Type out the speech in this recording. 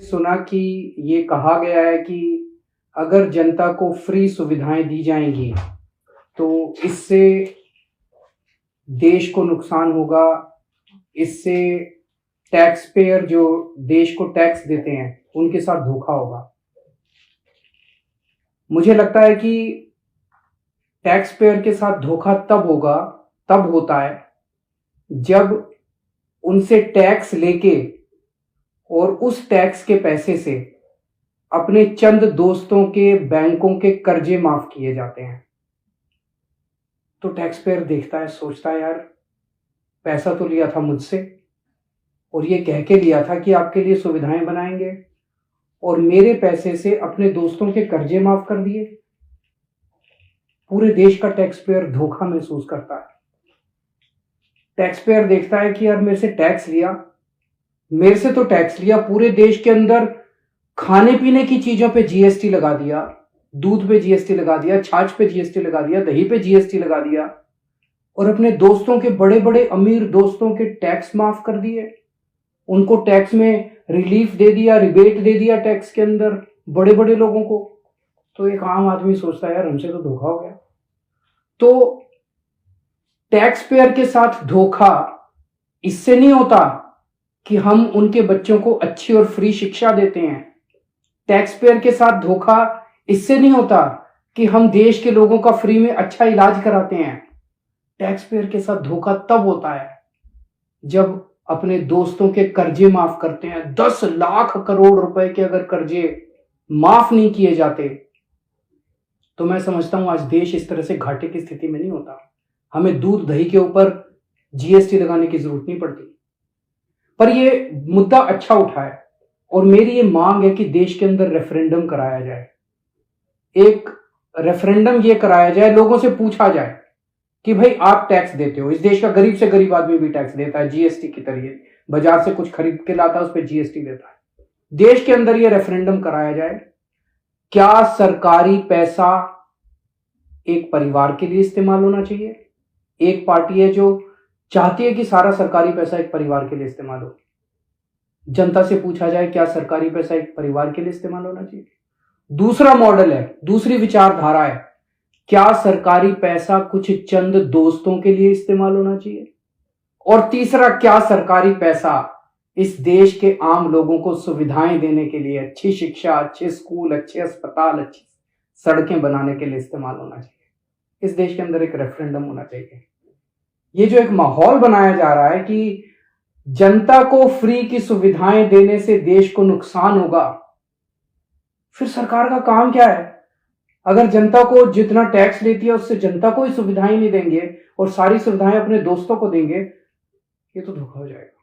सुना कि ये कहा गया है कि अगर जनता को फ्री सुविधाएं दी जाएंगी तो इससे देश को नुकसान होगा। इससे टैक्स पेयर जो देश को टैक्स देते हैं उनके साथ धोखा होगा। मुझे लगता है कि टैक्स पेयर के साथ धोखा तब होता है जब उनसे टैक्स लेके और उस टैक्स के पैसे से अपने चंद दोस्तों के बैंकों के कर्जे माफ किए जाते हैं। तो टैक्स पेयर देखता है, सोचता है यार पैसा तो लिया था मुझसे और ये कह के लिया था कि आपके लिए सुविधाएं बनाएंगे और मेरे पैसे से अपने दोस्तों के कर्जे माफ कर दिए। पूरे देश का टैक्स पेयर धोखा महसूस करता है। टैक्स पेयर देखता है कि यार मेरे से तो टैक्स लिया, पूरे देश के अंदर खाने पीने की चीजों पे जीएसटी लगा दिया, दूध पे जीएसटी लगा दिया, छाछ पे जीएसटी लगा दिया, दही पे जीएसटी लगा दिया और अपने दोस्तों के बड़े बड़े अमीर दोस्तों के टैक्स माफ कर दिए। उनको टैक्स में रिलीफ दे दिया, रिबेट दे दिया टैक्स के अंदर बड़े बड़े लोगों को। तो एक आम आदमी सोचता है यार हमसे तो धोखा हो गया। तो टैक्स पेयर के साथ धोखा इससे नहीं होता कि हम उनके बच्चों को अच्छी और फ्री शिक्षा देते हैं। टैक्स पेयर के साथ धोखा इससे नहीं होता कि हम देश के लोगों का फ्री में अच्छा इलाज कराते हैं। टैक्स पेयर के साथ धोखा तब होता है जब अपने दोस्तों के कर्जे माफ करते हैं। 10 लाख करोड़ रुपए के अगर कर्जे माफ नहीं किए जाते तो मैं समझता हूं आज देश इस तरह से घाटे की स्थिति में नहीं होता। हमें दूध दही के ऊपर जीएसटी लगाने की जरूरत नहीं पड़ती। पर यह मुद्दा अच्छा उठा है और मेरी ये मांग है कि देश के अंदर रेफरेंडम कराया जाए। एक रेफरेंडम ये कराया जाए, लोगों से पूछा जाए कि भाई आप टैक्स देते हो। इस देश का गरीब से गरीब आदमी भी टैक्स देता है जीएसटी की तरीके। बाजार से कुछ खरीद के लाता है उस पर जीएसटी देता है। देश के अंदर ये रेफरेंडम कराया जाए, क्या सरकारी पैसा एक परिवार के लिए इस्तेमाल होना चाहिए? एक पार्टी है जो चाहती है कि सारा सरकारी पैसा एक परिवार के लिए इस्तेमाल हो। जनता से पूछा जाए क्या सरकारी पैसा एक परिवार के लिए इस्तेमाल होना चाहिए? दूसरा मॉडल है, दूसरी विचारधारा है, क्या सरकारी पैसा कुछ चंद दोस्तों के लिए इस्तेमाल होना चाहिए? और तीसरा, क्या सरकारी पैसा इस देश के आम लोगों को सुविधाएं देने के लिए, अच्छी शिक्षा, अच्छे स्कूल, अच्छे अस्पताल, अच्छी सड़कें बनाने के लिए इस्तेमाल होना चाहिए? इस देश के अंदर एक रेफरेंडम होना चाहिए। ये जो एक माहौल बनाया जा रहा है कि जनता को फ्री की सुविधाएं देने से देश को नुकसान होगा, फिर सरकार का काम क्या है? अगर जनता को जितना टैक्स लेती है उससे जनता को ही सुविधाएं नहीं देंगे और सारी सुविधाएं अपने दोस्तों को देंगे, ये तो धोखा हो जाएगा।